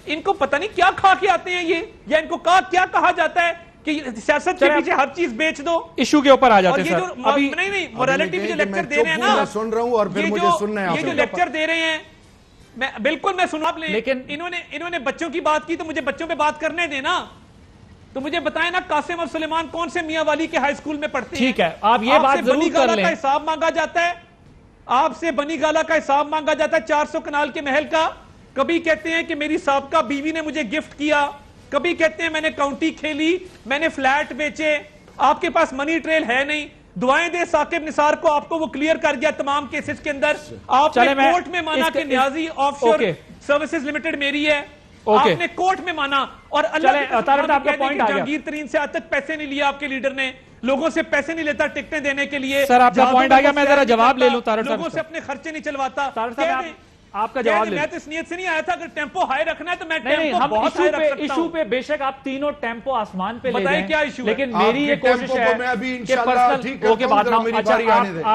ان کو پتہ نہیں کیا کھا کے آتے ہیں یہ، یا ان کو کیا کہا جاتا ہے کہ سیاست کے پیچھے ہر چیز بیچ دو. ایشو کے اوپر آ جاتے ہیں سر. ابھی نہیں موریلٹی بھی جو لیکچر دے رہے ہیں نا، میں سن رہا ہوں اور پھر مجھے سننا ہے. یہ جو لیکچر دے رہے ہیں بالکل میں سنا. لیکن انہوں نے بچوں کی بات کی تو مجھے بچوں پہ بات کرنے دینا. تو مجھے بتائیں نا، قاسم اور سلیمان کون سے میاں والی کے ہائی اسکول میں پڑھتے ہیں؟ ٹھیک ہے، آپ یہ بات ضرور کر لیں. کا حساب مانگا جاتا ہے، آپ سے بنی گالا کا حساب مانگا جاتا ہے 400 کنال کے محل کا. کبھی کہتے ہیں کہ میری سابقہ بیوی نے مجھے گفٹ کیا، کبھی کہتے ہیں میں نے کاؤنٹی کھیلی، میں نے فلیٹ بیچے. آپ کے پاس منی ٹریل ہے نہیں. دعائیں دے ثاقب نثار کو، آپ کو وہ کلیئر کر گیا تمام کیسز کے اندر. آپ نے کورٹ میں مانا کہ نیازی آف شور سروسز لمیٹڈ میری ہے. آپ نے کورٹ میں مانا. اور اللہ جہانگیر ترین سے آج تک پیسے نہیں لیا آپ کے لیڈر نے. لوگوں سے پیسے نہیں لیتا ٹکٹیں دینے کے لیے. سر آپ کا پوائنٹ آ گیا, میں ذرا جواب لے لوں طارق صاحب. لوگوں سے اپنے خرچے نہیں چلواتا. طارق صاحب آپ کا جواب لے. میں تو اس نیت سے نہیں آیا تھا اگر ٹیمپو ہائی رکھنا ہے تو میں نہیں ٹیمپو ہم بہت ہائی رکھ سکتا ہوں. ایشو پہ بے شک آپ تینوں ٹیمپو آسمان پہ لے بتائیں جائیں, کیا ایشو ہے؟ لیکن میری یہ کوشش ہے کہ پرسنل اوکے بات نہ. اچھا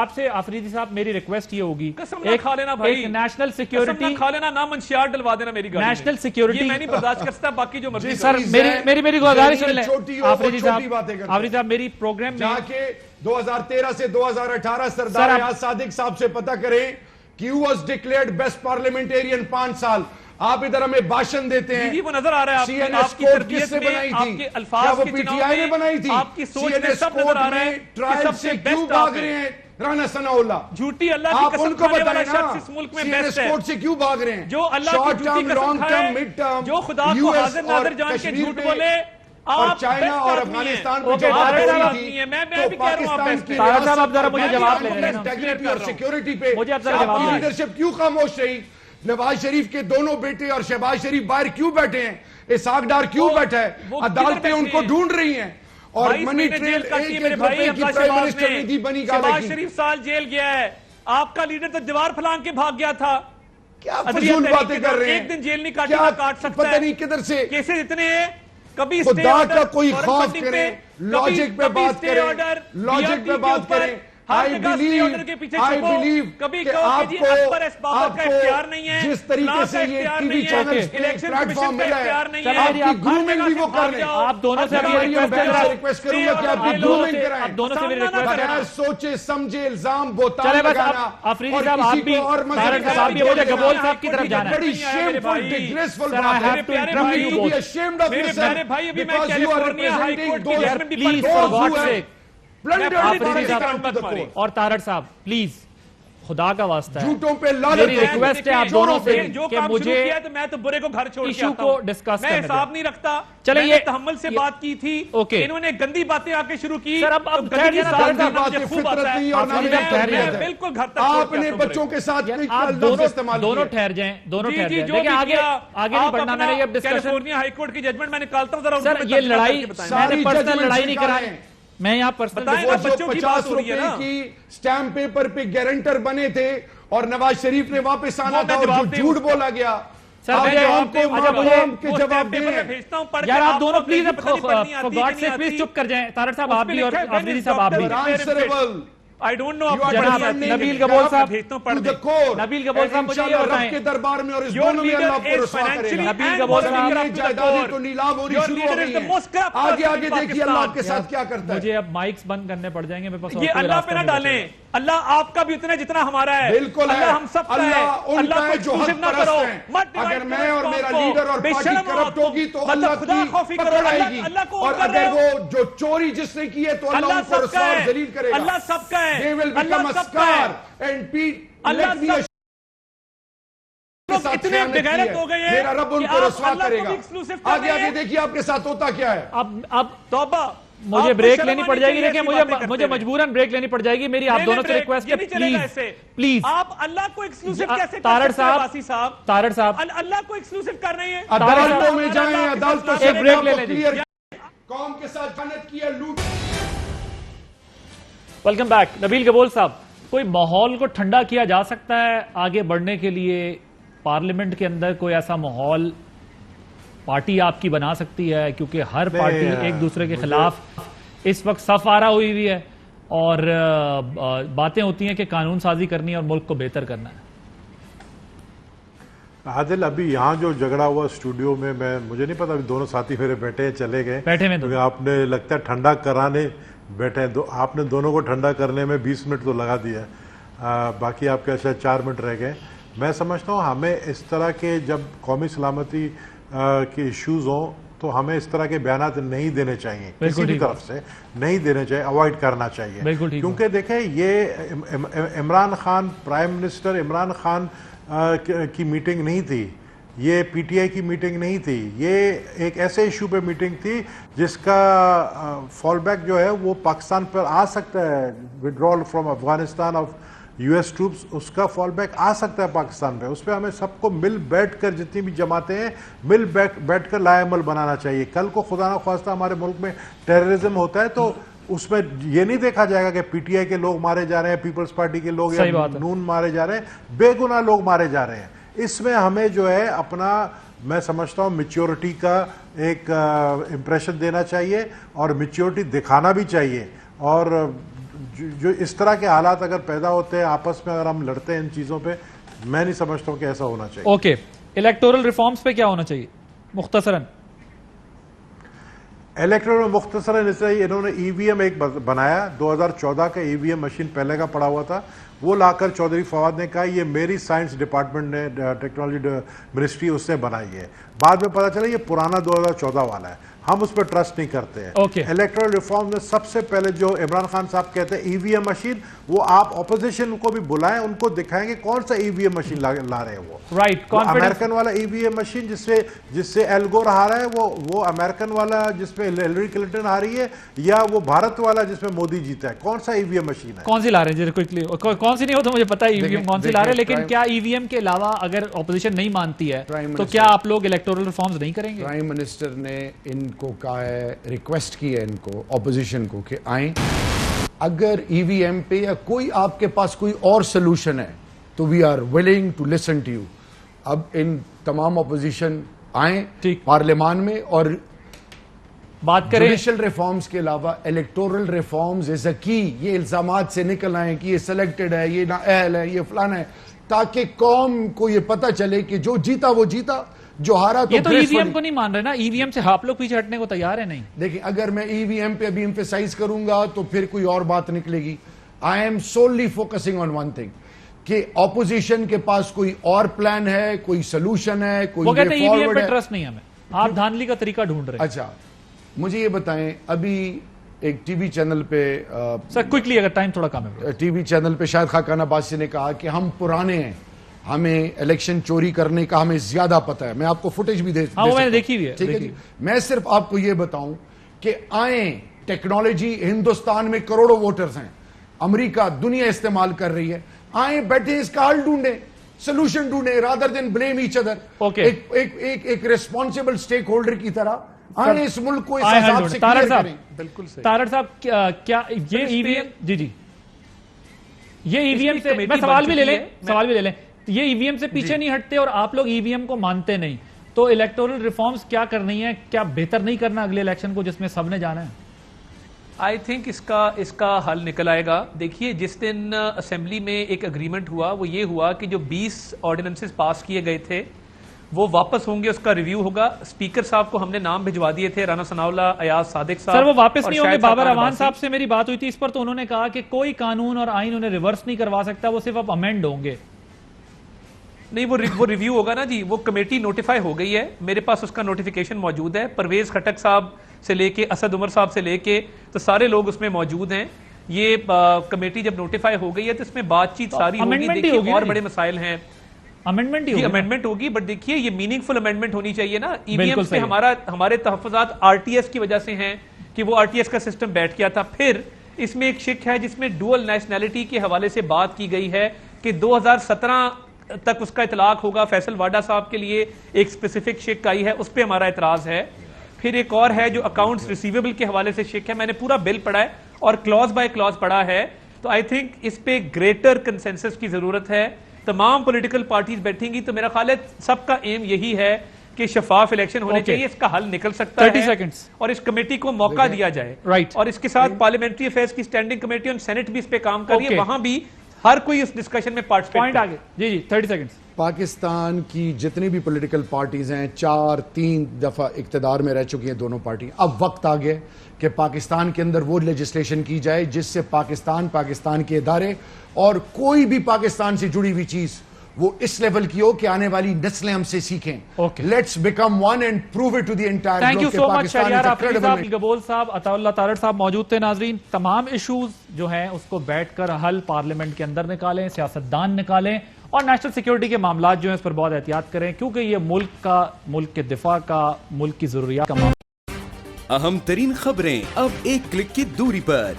آپ سے آفریدی صاحب میری ریکویسٹ یہ ہوگی, قسم نہ کھا لینا بھائی, ایک نیشنل قسم سیکیورٹی نہ کھا لینا, نہ منشیات ڈلوا دینا میری گاڑی میں. نیشنل سیکیورٹی یہ میں نہیں برداشت کر سکتا, باقی جو مرضی سر میری گزارش سن لیں آفریدی صاحب, میری پروگرام میں جا کے 2013 سے 2018 سردار ریاض صادق صاحب سے پتہ کریں کہ who was declared best parliamentarian 5 سال. آپ ادھر ہمیں باشن دیتے ہیں. جی وہ نظر آ رہا ہے آپ کی تربیت میں, آپ کے الفاظ کے چناؤ میں, آپ کی سوچ میں سب نظر آ رہا ہے کہ سب سے بیسٹ آپ ہیں. رانا ثناءاللہ جھوٹی اللہ کی قسم کھانے والا شخص اس ملک میں بیسٹ ہے. سے کیوں بھاگ رہے ہیں جو اللہ کی جھوٹی قسم کھائے, جو خدا کو حاضر ناظر جان کے جھوٹ بولے, اور چائنا اور افغانستان پہ جو بات ہو رہی تھی, تھی میں بھی کہہ رہا ہوں آپ طارق صاحب اب ذرا مجھے جواب لے لیں. انٹیگریٹی اور سیکیورٹی پہ مجھے اب ذرا جواب آپ کی لیں. لیڈرشپ کیوں خاموش رہی؟ نواز شریف کے دونوں بیٹے اور شہباز شریف باہر کیوں بیٹھے ہیں؟ اسحاق ڈار کیوں بیٹھا ہے؟ عدالتیں ان کو ڈھونڈ رہی ہیں. اور منی ٹریل ایک روپے کی پرائم منسٹر نے دی بنی گالے کی. شہباز شریف سال جیل گیا ہے, آپ کا لیڈر تو دیوار پھلانگ کے بھاگ گیا تھا. کیا فضول باتیں کر رہے ہیں؟ ایک دن جیل نہیں کاٹا, کاٹ سکتا ہے. پتہ نہیں کدھر سے کیسز اتنے ہیں, کبھی خدا کا کوئی خوف کریں, لاجک پہ بات کریں, لاجک پہ بات کریں. I believe کہ آپ کو جس طریقے سے یہ ٹی وی چینلز پہ پلیٹ فارم ملا ہے, آپ کی گرومنگ بھی وہ کر لیں. آپ دونوں سے ریکویسٹ کروں گا کہ آپ کی گرومنگ کرائیں, بغیر سوچے سمجھے الزام بہتان لگانا, اور کسی کو اور بڑی shameful, disgraceful بات ہے. You need to be ashamed of yourself because you are representing those اور طارق صاحب پلیز خدا کا واسطہ ہے, جھوٹوں پہ میری ریکویسٹ ہے آپ دونوں سے جو کہ کام شروع مجھے کیا تو میں تو برے کو گھر چھوڑ کے ایشو آتا کو ہوں. ڈسکس میں کرنے حساب نہیں رکھتا, چلیں میں یہ تحمل سے بات کی تھی, انہوں نے گندی باتیں آ کے شروع کی. سر اب گندی باتیں فطرتی اور بالکل گھر تک آپ نے بچوں کے ساتھ دونوں ٹھہر جائیں, دونوں ٹھہر جائیں. دیکھیں آگے نہیں بڑھنا, میں نے یہ ڈسکشن کیلیفورنیا ہائی کورٹ کی ججمنٹ میں نکالتا ہوں ذرا. سر یہ لڑائی میں نے پرسنل لڑائی نہیں کرائی, میں یہاں پرسنل 50 روپے کی سٹیمپ پیپر پہ گارنٹر بنے تھے اور نواز شریف نے واپس آنا تھا اور جو جھوٹ بولا گیا. یار آپ دونوں پلیز گاڈ سے پلیز چپ کر جائیں. طارق صاحب آپ بھی اور آفریدی صاحب آپ بھی. I don't know جناب نبیل گبول صاحب, نبیل گبول صاحب مجھے یہ بتائیں, کے دربار میں اور اس دونوں میں اللہ کو رسوا کرے گا. نبیل گبول صاحب جائیدادیں تو نیلام ہو رہی شروع ہو گئی ہیں. آگے آگے دیکھیے اللہ آپ کے ساتھ کیا کرتا ہے. مجھے اب مائکس بند کرنے پڑ جائیں گے, میرے پاس یہ اللہ پہ نہ ڈالیں. اللہ آپ کا بھی اتنا جتنا ہمارا ہے. بالکل ہے, اللہ ہم سب کا ہے. اللہ ان کا ہے جو حق پرست ہیں. اگر میں اور میرا لیڈر اور پارٹی کرپٹ ہوگی تو اللہ کی پکڑ آئے گی, اور اگر وہ جو چوری جس نے کی ہے تو اللہ ان کو رسوا اور ذلیل کرے گا. اللہ سب کا ہے. They will become a scar and let me اتنے بغیرت ہو گئے ہیں, میرا رب ان کو رسوا کرے گا. آگے آگے دیکھیے آپ کے ساتھ ہوتا کیا ہے. اب توبہ مجھے بریک لینی پڑ جائے گی, لیکن مجھے مجبوراً بریک لینی پڑ جائے گی. میری آپ دونوں سے ریکویسٹ ہے پلیز پلیز. آپ اللہ کو ایکسکلوسیو کیسے طارق صاحب اللہ کو ایکسکلوسیو کر رہے ہیں. عدالتوں میں جائیں, عدالتوں سے ایک بریک لے لیں جی. قوم کے ساتھ خیانت کی ہے, لوٹ. Welcome back. نبیل گبول صاحب, کوئی ماحول کو ٹھنڈا کیا جا سکتا ہے آگے بڑھنے کے لیے؟ پارلیمنٹ کے اندر کوئی ایسا ماحول پارٹی آپ کی بنا سکتی ہے؟ کیونکہ ہر پارٹی ایک دوسرے کے خلاف اس وقت صف آرا ہوئی ہوئی ہے, اور باتیں ہوتی ہیں کہ قانون سازی کرنی ہے اور ملک کو بہتر کرنا ہے. عادل ابھی یہاں جو جھگڑا ہوا اسٹوڈیو میں, مجھے نہیں پتا, دونوں ساتھی میرے بیٹھے ہیں, چلے گئے بیٹھے میں, کیونکہ آپ نے لگتا ہے ٹھنڈا کرانے بیٹھے ہیں. آپ نے دونوں کو ٹھنڈا کرنے میں 20 منٹ تو لگا دیا ہے, باقی آپ کے شاید 4 منٹ رہ گئے. میں سمجھتا ہوں ہمیں اس طرح کے جب قومی سلامتی کے ایشوز ہوں تو ہمیں اس طرح کے بیانات نہیں دینے چاہیے, کسی بھی طرف سے نہیں دینے چاہیے, اوائڈ کرنا چاہیے. کیونکہ دیکھیں یہ عمران خان, پرائم منسٹر عمران خان کی میٹنگ نہیں تھی, یہ پی ٹی آئی کی میٹنگ نہیں تھی, یہ ایک ایسے ایشو پہ میٹنگ تھی جس کا فال بیک جو ہے وہ پاکستان پر آ سکتا ہے. Withdrawal from Afghanistan of US troops, اس کا فال بیک آ سکتا ہے پاکستان پہ. اس پہ ہمیں سب کو مل بیٹھ کر, جتنی بھی جماعتیں ہیں, مل بیٹھ کر لائے عمل بنانا چاہیے. کل کو خدا نہ خواستہ ہمارے ملک میں ٹیررزم ہوتا ہے تو اس میں یہ نہیں دیکھا جائے گا کہ پی ٹی آئی کے لوگ مارے جا رہے ہیں, پیپلز پارٹی کے لوگ صحیح یا بات ہے. نون مارے جا رہے ہیں, بے گناہ لوگ مارے جا رہے ہیں. اس میں ہمیں جو ہے اپنا, میں سمجھتا ہوں میچیورٹی کا ایک امپریشن دینا چاہیے اور میچیورٹی دکھانا بھی چاہیے. اور جو اس طرح کے حالات اگر پیدا ہوتے ہیں آپس میں, اگر ہم لڑتے ہیں ان چیزوں پہ, میں نہیں سمجھتا ہوں کہ ایسا ہونا چاہیے. اوکے, الیکٹورل ریفارمز پہ کیا ہونا چاہیے مختصراً؟ الیکٹرل میں مختصراً اس طرح انہوں نے ای وی ایم ایک بنایا, 2014 کا ای وی ایم مشین پہلے کا پڑا ہوا تھا, وہ لا کر چودھری فواد نے کہا یہ میری سائنس ڈپارٹمنٹ نے, ٹیکنالوجی منسٹری اس نے بنائی ہے. بعد میں پتا چلا یہ پرانا 2014 والا ہے, ہم اس پہ ٹرسٹ نہیں کرتے ہیں. الیکٹرل ریفارم میں سب سے پہلے جو عمران خان صاحب کہتے ہیں ای وی ایم مشین, وہ آپ اپوزیشن کو بھی بلائیں, ان کو دکھائیں گے کون سا ای وی ایم مشین لا رہے ہیں. وہ رائٹ, امریکن والا ای وی ایم مشین جس سے ایل گور ہارا ہے, وہ امریکن والا جس میں ہلیری کلنٹن ہاری ہے, یا وہ بھارت والا جس میں مودی جیتا ہے, کون سا ای وی ایم مشین ہے؟ کون سی لا رہے ہیں کون سی نہیں ہو تو مجھے پتا ہے ای وی ایم کون سی لا رہے ہیں, لیکن کیا ای وی ایم کے علاوہ اگر اپوزیشن نہیں مانتی ہے تو کیا آپ لوگ الیکٹورل ریفارمز نہیں کریں گے؟ پرائم منسٹر نے ان کو کہا ہے, ریکویسٹ کی ہے ان کو, اپوزیشن کو, کہ آئیں, اگر ای وی ایم پہ یا کوئی آپ کے پاس کوئی اور سلوشن ہے تو we are willing to listen to you. اب ان تمام اپوزیشن آئیں پارلیمان میں اور بات کریں. جوڈیشل ریفارمز کے علاوہ الیکٹورل ریفارمز از اے کی. یہ الزامات سے نکل آئیں کہ یہ سلیکٹڈ ہے, یہ نااہل ہے, یہ فلانا ہے, تاکہ قوم کو یہ پتہ چلے کہ جو جیتا وہ جیتا, جو ہارا یہ تو ای وی ایم کو نہیں مان رہے نا, ای وی ایم سے آپ لوگ پیچھے ہٹنے کو تیار ہے نہیں. دیکھیں, اگر میں ای وی ایم پہ ابھی ایمفیسائز کروں گا تو پھر کوئی اور بات نکلے گی. I am solely focusing on one thing, کہ اپوزیشن کے پاس کوئی اور پلان ہے, کوئی سلوشن ہے, کوئی وہ کہتے ہیں ای وی ایم فارورڈ پہ ہے. ٹرسٹ نہیں ہمیں, آپ دھاندلی کا طریقہ ڈھونڈ رہے ہیں. اچھا, مجھے یہ بتائیں, ابھی ایک ٹی وی چینل پہ, سر کوئکلی اگر ٹائم تھوڑا کم ہے, ٹی وی چینل پہ شاید خاقان عباسی نے کہا کہ ہم پرانے ہیں, ہمیں الیکشن چوری کرنے کا ہمیں زیادہ پتہ ہے. میں آپ کو فوٹیج بھی دے سکتا ہوں. وہ میں نے دیکھی ہوئی ہے. ٹھیک ہے جی, میں صرف آپ کو یہ بتاؤں کہ آئیں, ٹیکنالوجی ہندوستان میں کروڑوں ووٹرز ہیں, امریکہ دنیا استعمال کر رہی ہے, آئیں بیٹھے اس کا حل ڈھونڈیں, سلوشن ڈھونڈیں, rather than blame each other. ایک ریسپانسبل سٹیک ہولڈر کی طرح آئیں اس ملک کو اس حساب سے کلیئر کریں. بالکل صحیح. تارڑ صاحب کیا یہ ای وی ایم, جی یہ ای وی ایم سے, میں سوال بھی لے لیں, یہ ای وی ایم سے پیچھے نہیں ہٹتے اور آپ لوگ ای وی ایم کو مانتے نہیں, تو الیکٹورل ریفارمز کیا کرنی ہے, کیا بہتر نہیں کرنا اگلے الیکشن کو جس میں سب نے جانا ہے؟ آئی تھنک اس کا حل نکل آئے گا. دیکھیے, جس دن اسمبلی میں ایک اگریمنٹ ہوا وہ یہ ہوا کہ جو 20 آرڈیننسز پاس کیے گئے تھے وہ واپس ہوں گے, اس کا ریویو ہوگا. اسپیکر صاحب کو ہم نے نام بھجوا دیے تھے, رانا ثناء اللہ, ایاز صادق صاحب. سر وہ واپس نہیں ہوں گے. بابر اعوان صاحب سے میری بات ہوئی تھی اس پر, تو انہوں نے کہا کہ کوئی قانون اور آئین انہیں ریورس نہیں کروا سکتا, وہ صرف اب امینڈ ہوں گے. نہیں, وہ ریویو ہوگا نا جی, وہ کمیٹی نوٹیفائی ہو گئی ہے, میرے پاس اس کا نوٹیفیکیشن موجود ہے. پرویز خٹک صاحب سے لے کے اسد عمر صاحب سے لے کے تو سارے لوگ اس میں موجود ہیں. یہ کمیٹی جب نوٹیفائی ہو گئی ہے تو اس میں بات چیت ساری ہوگی. دیکھیے, اور بڑے مسائل ہیں, امینڈمنٹ ہوگی, بٹ دیکھیے یہ میننگ فل امینڈمنٹ ہونی چاہیے نا. ای وی ایم سے ہمارے تحفظات آر ٹی ایس کی وجہ سے ہیں کہ وہ آر ٹی ایس کا سسٹم بیٹھ گیا تھا. پھر اس میں ایک شک ہے جس میں ڈوئل نیشنلٹی کے حوالے سے بات کی گئی ہے کہ 2017 تک اس کا اطلاق ہوگا. فیصل واڈا صاحب کے لیے ایک اسپیسیفک شک آئی ہے, اس پہ ہمارا اعتراض ہے. پھر ایک اور ہے جو اکاؤنٹس ریسیویبل کے حوالے سے شک ہے, میں نے پورا بل پڑھا ہے اور کلاز بائی کلاز پڑھا ہے. تو آئی تھنک اس پہ گریٹر کنسنسس کی ضرورت ہے. تمام پولیٹیکل پارٹیز بیٹھیں گی تو میرا خیال ہے سب کا ایم یہی ہے کہ شفاف الیکشن ہونے چاہیے. اس کا حل نکل سکتا ہے اور اس کمیٹی کو موقع دیا جائے. اور اس کے ساتھ پارلیمنٹری افیئرز کی اسٹینڈنگ کمیٹی اور سینٹ بھی اس پہ کام کر رہی ہے, وہاں بھی ہر کوئی اس ڈسکشن میں پارٹیسپیٹ کرے. جی 30 سیکنڈز. پاکستان کی جتنی بھی پولیٹیکل پارٹیز ہیں, 3 دفعہ اقتدار میں رہ چکی ہیں دونوں پارٹی. اب وقت آ گیا کہ پاکستان کے اندر وہ لیجسلیشن کی جائے جس سے پاکستان کے ادارے اور کوئی بھی پاکستان سے جڑی ہوئی چیز وہ اس لیول کی ہو کہ آنے والی نسلیں ہم سے سیکھیں. Let's become one and prove it to the entire thank you so much. Shahryar Afridi صاحب, گبول صاحب, عطا اللہ تارڑ صاحب موجود تھے. ناظرین, تمام ایشوز جو ہیں اس کو بیٹھ کر حل پارلیمنٹ کے اندر نکالیں, سیاستدان نکالیں, اور نیشنل سیکیورٹی کے معاملات جو ہیں اس پر بہت احتیاط کریں, کیونکہ یہ ملک کے دفاع کا, ملک کی ضروریات کا معاملہ. اہم ترین خبریں اب ایک کلک کی دوری پر.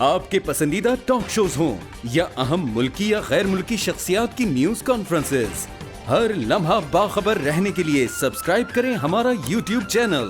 آپ کے پسندیدہ ٹاک شوز ہوں یا اہم ملکی یا غیر ملکی شخصیات کی نیوز کانفرنسز, ہر لمحہ باخبر رہنے کے لیے سبسکرائب کریں ہمارا YouTube چینل.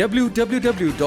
www.arYnews.tv।